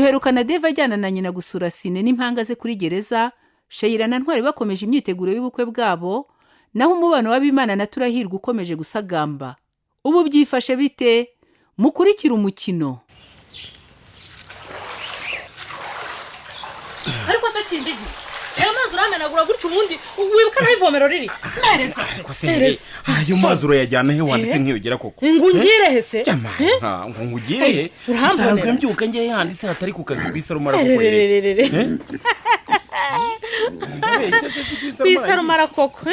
duherukana Deva ajyana na nyina gusura Sine n'impanga ze kuri gereza, Sheila na Ntwari bakomeje imyiteguro y'ubukwe bwabo, naho umubano w'Abimana na Turahirwa ukomeje gusagamba. Ubu byifashe bite? Mukurikira umukino. Ariko se Kindigi, mazi uramenagura gutyo ubundi wibuka nta ivomero riri. Nereza se. Ayo mazi urayajyana he wanditse nkiyogera koko? Ngungire hese. Ngo ngugiye. Sanzwe mbyuka ngiye yanditse hatari ku kazi kwisarumara koko yere. Kwisarumara koko,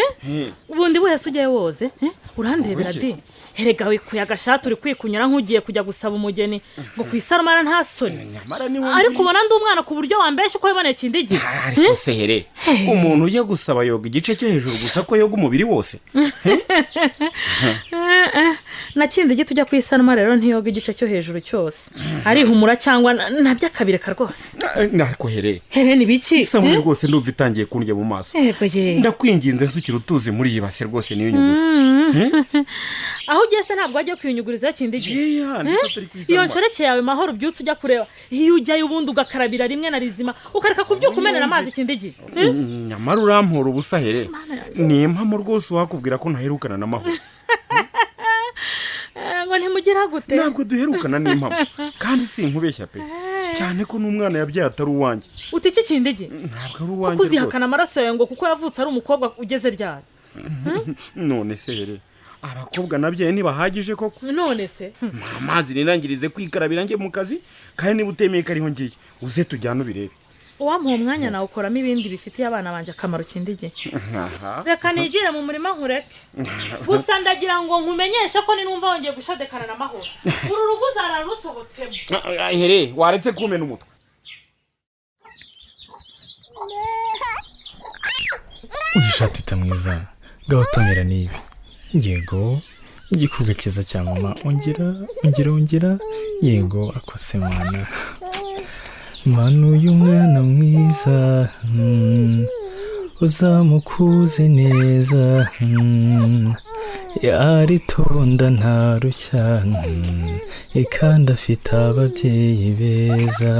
ubundi buhese ujye woze, urandebera di. Herega wikuye agashati uri kwikunyura nk'ugiye kujya gusaba umugeni ngo kwisarumara nta soni. Ariko ubona ndi umwana ku buryo wambeshe uko yiboneye Kindigi. Ariko se here, umuntu ujya gusaba yoga igice cyo hejuru gusa ko yoga umubiri wose. Na Kindigi tujya kwisarumara rero ntiyoga igice cyo hejuru cyose. Arihumura cyangwa nabyo akabireka rwose. Nariko here. Here ni biki? Samwe rwose ndumva itangiye kundya mu maso. Ndakwinginze nsukira utuzi muri iyi base rwose niyo nyugusa. Aho ugeze ntabwo wajya kwiyunyuguriza Kindigi. Iyo nshoreke yawe mahoro byutse ujya kureba. Iyo ujyayo ubundi ugakarabira rimwe na rizima ukareka kubyuka umenera amazi Kindigi. Nyamara urampora ubusa here. Ni impamo rwose wakubwira ko ntaherukana na mahoro. Ngo ntimugira gute? Ntabwo duherukana n'impamo kandi sinkubeshya pe. Cyane ko n'umwana yabyaye atari uwanjye. Utiki Kindigi? Ntabwo ari uwanjye. Kuzihakana amaraso yawe ngo kuko yavutse ari umukobwa ugeze ryari. None se here. Abakobwa nabyaye ntibahagije koko. None se amazi ninangirize kwikarabira nge mu kazi kandi niba utemeye ko ariho ngiye uze tujyana ubirebe. Uwampa umwanya nawe ukoramo ibindi bifitiye abana banje akamaro Kindigi. Reka nigire mu murima nkureke. Gusa ndagira ngo nkumenyeshe ko ninumva wongeye gushodekana na mahoro uru rugo zararusohotsemo. Here waretse kumena umutwe. Uyishati tamwiza gahotamira nibi. Yego igikuga kiza cya mama ongera yego akose mana uyu mwana mwiza uzamukuze neza yaritonda ntarushya ikanda afite ababyeyi beza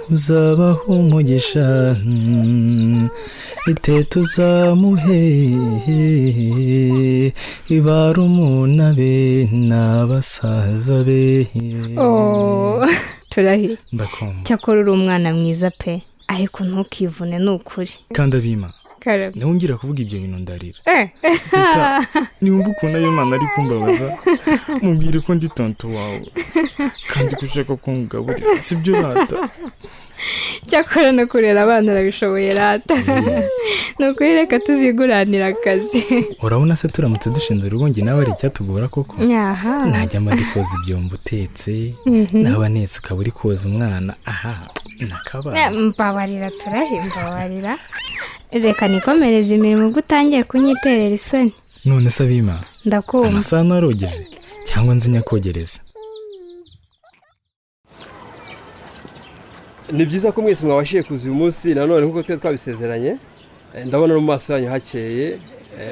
uzabaho umugisha itetu zamuhe ibarumuna be n'abasaza be. Turahirwa ndakumva cyakora uri umwana mwiza pe ariko ntukivune n'ukuri kandi Abima Karabe nongera kuvuga ibyo bintu ndarira teta niwumva ukuntu ayo mana ari kumbabaza mubwire ko ndi tonto wawe kandi kushaka kungaburira sibyo rata. cyakora no kurera abana urabishoboye rata. Nukuri reka tuziguranira akazi. Urabona se turamutse dushinze urugongi nawe ari icyatugora koko. Najya mba koza ibyombo utetse naba nese ukaba uri koza umwana. Aha nakaba mbabarira Turahirwa. Reka nikomereza imirimo ubwo utangiye kunyiterera isoni. None se Abima ndakumva amasaha narogeje cyangwa nzinya kogereza. Ni byiza ko mwese mwabashiye kuza uyu munsi nanone nkuko twe twabisezeranye. Ndabona no maso yanyu hakeye,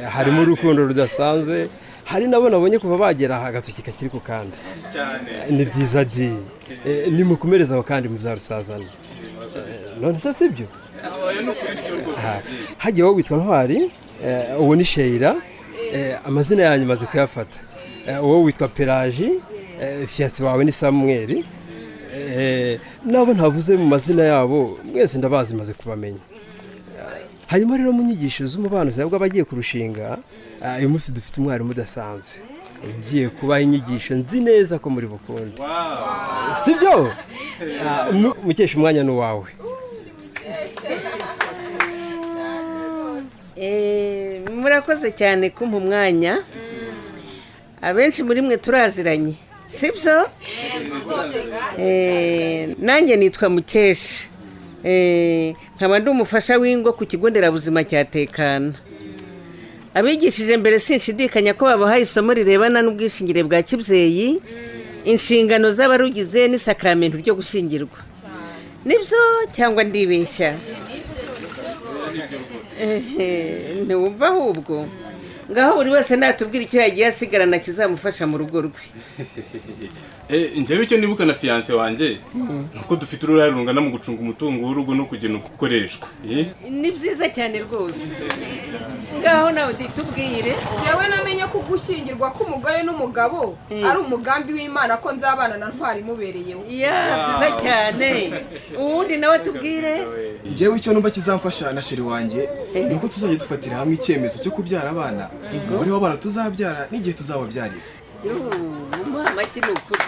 harimo urukundo rudasanzwe, hari nabo nabonye kuva bagera hagatuki kakiri ku kandi. Ni byiza di. Nimukomereza aho kandi muzarusazana. None se sibyo? Hagiye wowe witwa Ntwari, uwo ni Sheila, amazina yanyu maze kuyafata. Wowe witwa Pelagie, fiancé wawe ni Samuel. Nabo ntavuze mu mazina yabo mwese ndabazi maze kubamenya. Hanyuma rero mu nyigisho z'umubano zabwo abagiye kurushinga, uyu munsi dufite umwarimu udasanzwe ugiye kubaha inyigisho nzi neza ko muri bukunde. Sibyo? Mukesha umwanya n'uwawe. Murakoze cyane kumpa umwanya. Abenshi muri mwe turaziranye sibyo? Nanjye nitwa Mukesha, nkaba ndi umufasha w'ingo ku kigo nderabuzima cya Tekana. Abigishije mbere sinshidikanya ko babahaye isomo rirebana n'ubwishingire bwa kibyeyi, inshingano z'abarugize n'isakramento ryo gushyingirwa. Nibyo cyangwa ndibeshya? Ntiwumva ahubwo ngaho buri wese natubwira icyo yagiye asigarana kizamufasha mu rugo rwe. njyewe icyo nibuka na fiyanse wanjye nuko dufite uruhare rungana mu gucunga umutungo w'urugo no kugena uko ukoreshwa. Ni byiza cyane rwose. Ngaho nawe ditubwire. Jewe namenye ko gushyingirwa k'umugore n'umugabo ari umugambi w'Imana ko nzabana na Ntwari mubereyeho. Byiza cyane. Uwundi nawe tubwire. Jewe icyo numva kizamfasha na sheri wanjye nuko tuzajya dufatira hamwe icyemezo cyo kubyara abana. Umugore w'abana tuzabyara n'igihe tuzababyarira. Amashyi ni ukuri.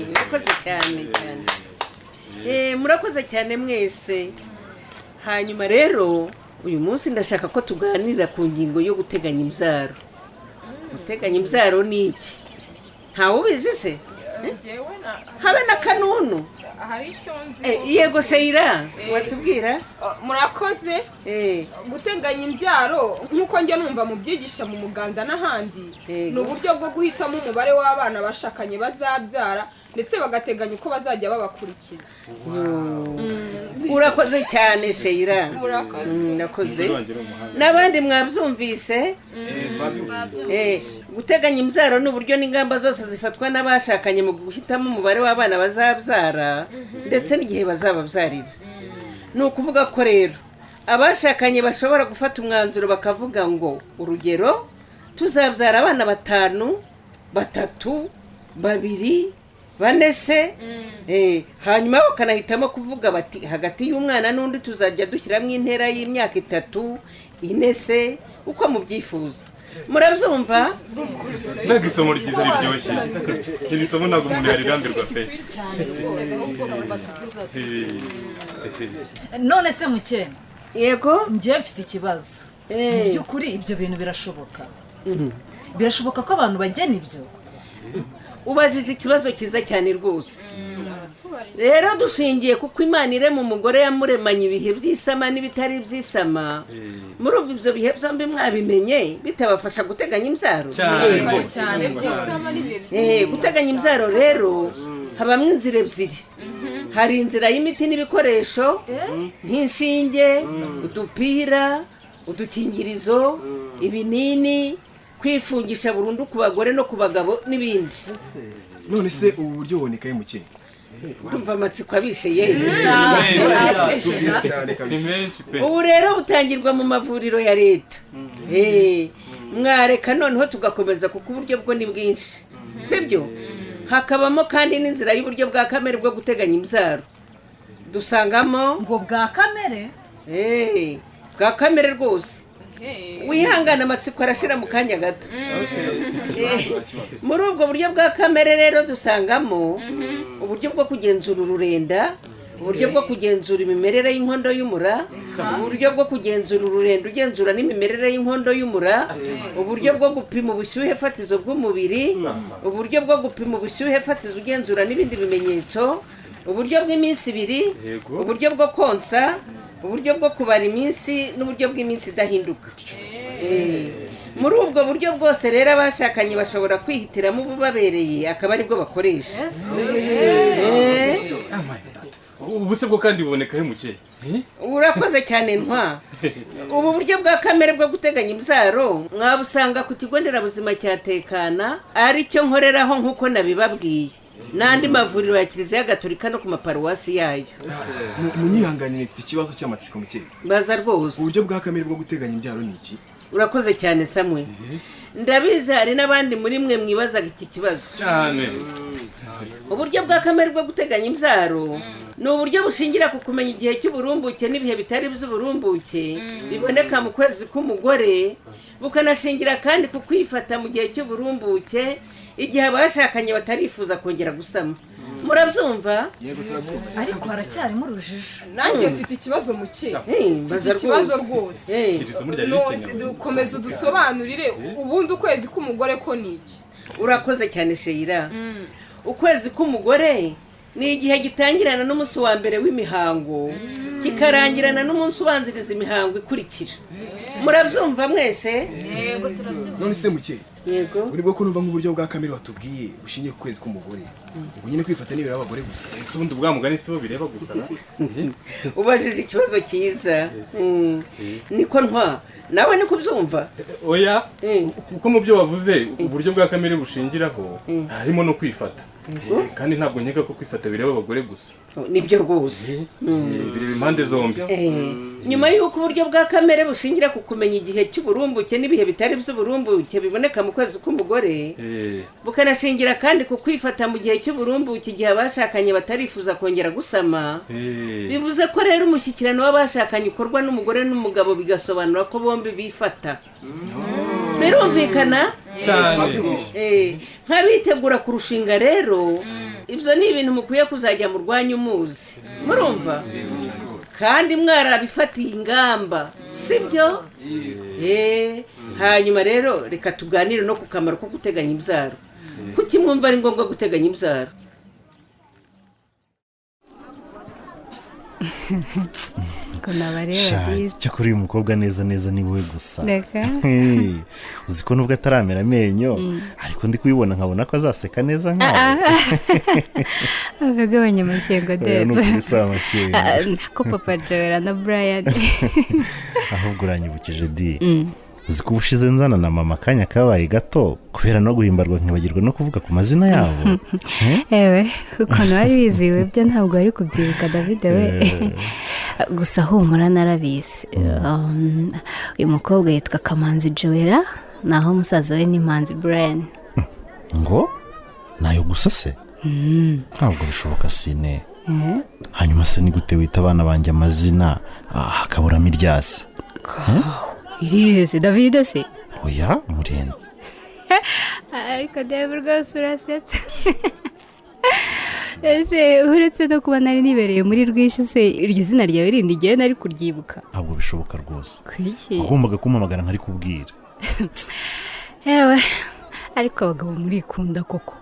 Murakoze cyane cyane. Murakoze cyane mwese. Hanyuma rero uyu munsi ndashaka ko tuganira ku ngingo yo guteganya imbyaro. Guteganya imbyaro ni iki? Ntawe ubizi se? Habe na kanunu. Hari icyo nzi. Yego Sheila, watubwira? Murakoze. Guteganya imbyaro nkuko njye numva mu byigisha mu muganda n'ahandi ni uburyo bwo guhitamo umubare w'abana bashakanye bazabyara ndetse bagateganya uko bazajya babakurikiza. Urakoze cyane Sheila. Murakoze. N'abandi mwabyumvise? Guteganya imbyaro ni uburyo n'ingamba zose zifatwa n'abashakanye mu guhitamo umubare w'abana bazabyara ndetse n'igihe bazababyarira. Ni ukuvuga ko rero abashakanye bashobora gufata umwanzuro bakavuga ngo urugero tuzabyara abana 5, 3, 2, 4 se hanyuma bakanahitamo kuvuga bati hagati y'umwana n'undi tuzajya dushyiramo intera y'imyaka 3, 4 se uko mubyifuza. Murabyumva? Mbega isomo ryiza riryoshye. Iri somo ntabwo umuntu yarirambirwa pe. None se Mukene? Yego njye mfite ikibazo. Mu by'ukuri ibyo bintu birashoboka? Birashoboka ko abantu bagena ibyo? Ubajije ikibazo cyiza cyane rwose. Rero dushingiye kuko Imana irema umugore yamuremanye ibihe by'isama n'ibitari by'isama. Muri ibyo bihe byombi mwabimenye bitabafasha guteganya imbyaro. Cyane by'isama n'ibihe. Guteganya imbyaro rero habamo inzira ebyiri. Hari inzira y'imiti n'ibikoresho nk'inshinge, udupira, udukingirizo, ibinini, kwifungisha burundu ku bagore no ku bagabo n'ibindi. None se ubu buryo buboneka Mukene? Umva amatsiko abishe ubu rero butangirwa mu mavuriro ya leta. Mwareka noneho tugakomeza kuko uburyo bwo ni bwinshi sibyo. Hakabamo kandi n'inzira y'uburyo bwa kamere bwo guteganya imbyaro. Dusangamo ngo bwa kamere bwa kamere rwose. Wihangana amatsiko arashira mu kanya gato. Muri ubwo buryo bwa kamere rero dusangamo uburyo bwo kugenzura ururenda, uburyo bwo kugenzura imimerere y'inkondo y'umura, uburyo bwo kugenzura ururenda ugenzura n'imimerere y'inkondo y'umura, uburyo bwo gupima ubushyuhe fatizo bw'umubiri, uburyo bwo gupima ubushyuhe fatizo ugenzura n'ibindi bimenyetso, uburyo bw'iminsi 2, uburyo bwo konsa, uburyo bwo kubara iminsi n'uburyo bw'iminsi idahinduka. Muri ubwo buryo bwose rero abashakanye bashobora kwihitiramo ububabereye akaba aribwo bakoresha. Ubuse bwo kandi buboneka Mukene? Urakoze cyane Ntwa. Ubu buryo bwa kamere bwo guteganya imbyaro mwabusanga ku kigo nderabuzima cya Tekana ari cyo nkoreraho nk'uko nabibabwiye. N'andi mavuriro ya Kiliziya Gatolika no ku maparuwasi yayo. Munyihanganire mfite ikibazo cy'amatsiko Mukene. Baza rwose. Uburyo bwa kamere bwo guteganya imbyaro ni iki? Urakoze cyane Samwe. Ndabizi hari n'abandi muri mwe mwibazaga iki kibazo. Cyane. Uburyo bwa kamere bwo guteganya imbyaro ni uburyo bushingira ku kumenya igihe cy'uburumbuke n'ibihe bitari by'uburumbuke biboneka mu kwezi k'umugore, bukanashingira kandi ku kwifata mu gihe cy'uburumbuke igihe abashakanye batarifuza kongera gusama. Murabyumva? Ariko haracyarimo urujijo. Nanjye mfite ikibazo Mukene. Ikibazo rwose. Dukomeza udusobanurire ubundi ukwezi k'umugore ko ni iki? Urakoze cyane Sheila. Ukwezi k'umugore ni igihe gitangirana n'umunsi wa mbere w'imihango kikarangirana n'umunsi ubanziriza imihango ikurikira. Murabyumva mwese? Yego turabyumva. None se muke yego uri bwo kunumva nk'uburyo bwa kamere watubwiye bushingiye ku kwezi k'umugore ubwo nyine kwifata n'ibiro abagore gusa ubundi bwa mugani sibo bireba gusa ubajije ikibazo cyiza niko ntwa nawe ni kubyumva oya kuko mu byo wavuze uburyo bwa kamere bushingiraho harimo no kwifata kandi ntabwo nkeka ko kwifata bireba abagore gusa nibyo rwose bireba impande zombi nyuma y'uko uburyo bwa kamere bushingira ku kumenya igihe cy'uburumbuke n'ibihe bitari by'uburumbuke biboneka mu kwezi k'umugore bukanashingira kandi ku kwifata mu gihe cy'uburumbuke igihe abashakanye batarifuza kongera gusama bivuze ko rero umushyikirano w'abashakanye ukorwa n'umugore n'umugabo bigasobanura ko bombi bifata birumvikana cyane nk'abitegura kurushinga rero ibyo ni ibintu mukwiye kuzajya mu rwanyu muzi murumva kandi mwarabifatiye ingamba sibyo hanyuma rero reka tuganire no ku kamaro ko guteganya imbyaro kuki mwumva ari ngombwa guteganya imbyaro ko nabareba byiza cyakora uyu mukobwa neza neza ni wowe gusa reka uzi ko nubwo ataramera amenyo ariko ndi kubibona nkabona ko azaseka neza nkawe agagabanya amakenga debe nukuri si amakenga ko papa Joella na Brian ahubwo uranyibukije di uzi ko ubushize nzana na mama akanya kabaye gato kubera no guhimbarwa nkibagirwa no kuvuga ku mazina yabo ewe ukuntu wari wiziwe byo ntabwo wari kubyibuka David we gusa humura narabizi uyu mukobwa yitwa Kamanzi Joella naho musaza we ni Manzi Brian ngo nayo gusa se ntabwo bishoboka sine hanyuma se ni gute wita abana banjye amazina hakaburamo iryasi iriheze David se oya murenze ariko David rwose urasetse ese uretse no kuba nari nibereye muri Rwishi se iryo zina ryawe rindi igihe nari kuryibuka ntabwo bishoboka rwose kwiki wagombaga kumpamagara nkari kubwira yewe ariko abagabo murikunda koko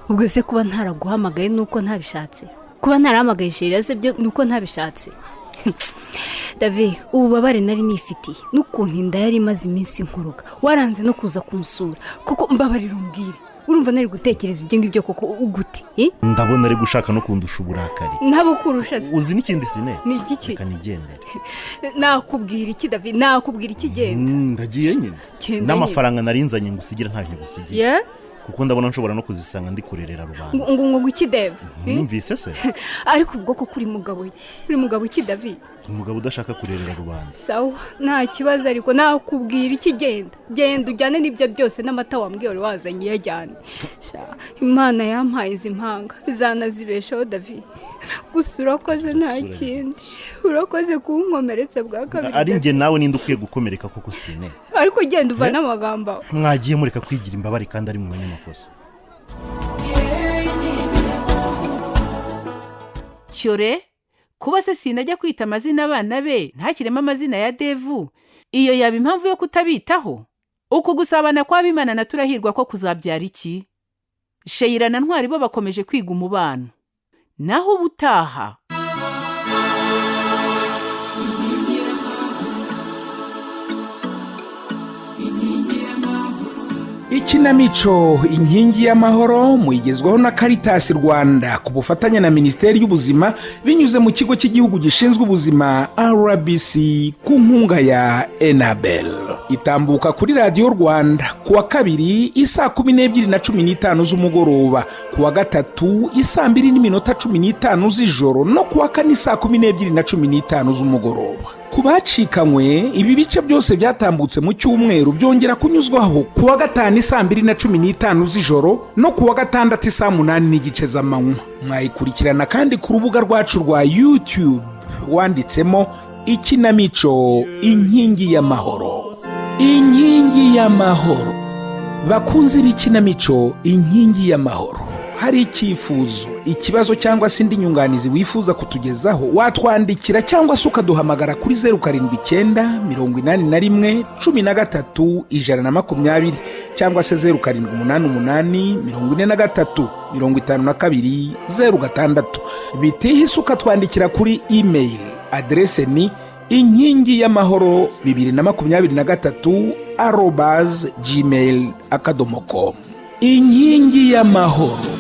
ubwo se kuba ntaraguhamagaye nuko ntabishatse kuba ntarahamagaye Sheila se byo nuko ntabishatse David ububabare nari nifitiye n'ukuntu inda yari imaze iminsi nkuruga waranze no kuza kumusura kuko mbabarira umbwire urumva nari gutekereza ibyo ngibyo koko ugute ndabona ari gushaka no kundusha uburakari ntabo kurusha se uzi n'ikindi sine ni igiki reka nigendere nakubwira iki David nakubwira iki genda ndagiye nyine n'amafaranga narinzanye ngo usigire nta kintu usigiye kuko ndabona nshobora no kuzisanga ndi kurerera rubanda ngo iki Dave numvise se ariko ubwo ko kuri mugabo iki David umugabo udashaka kurerera rubanda sawa nta kibazo ariko nakubwira iki genda ujyane n'ibyo byose n'amata wambwiye wari wazanye yajyane Imana yampaye izi mpanga izanazibeshaho David gusa urakoze nta kindi urakoze kunkomeretsa bwa kabiri ari njye nawe ninde ukwiye gukomereka koko sine ariko genda uvana amagambo mwagiye mureka kwigira imbabare kandi ari mu banyamakosa cyore kuba se sinajya kwita amazina abana be ntakiremo amazina ya Devu iyo yaba impamvu yo kutabitaho uku gusabana kw'abimana na turahirwa ko kuzabyara iki Sheila na Ntwari bo bakomeje kwiga umubano naho ubutaha ikinamico inkingi y'amahoro muyigezwaho na Caritas Rwanda ku bufatanye na Minisiteri y'Ubuzima binyuze mu kigo cy'igihugu gishinzwe ubuzima RBC ku nkunga ya Enabel itambuka kuri Radio Rwanda kuwa kabiri isaa 12:15 z'umugoroba kuwa gatatu isaa 2:15 z'ijoro no kuwa kane saa 12:15 z'umugoroba ku bacikanywe ibi bice byose byatambutse mu cyumweru byongera kunyuzwaho kuwa gatanu saa 2:15 z'ijoro no kuwa gatandatu saa 8:00 z'amanywa mwayikurikirana kandi ku rubuga rwacu rwa YouTube wanditsemo ikinamico inkingi y'amahoro inkingi y'amahoro bakunze b'ikinamico inkingi y'amahoro hari icyifuzo ikibazo cyangwa se indi nyunganizi wifuza kutugezaho watwandikira cyangwa se ukaduhamagara kuri 079 81 13 120 cyangwa se 0788435206. bitihise ukatwandikira kuri email. Adrese ni inkingi y'amahoro 2023@gmail.com. inkingi y'amahoro.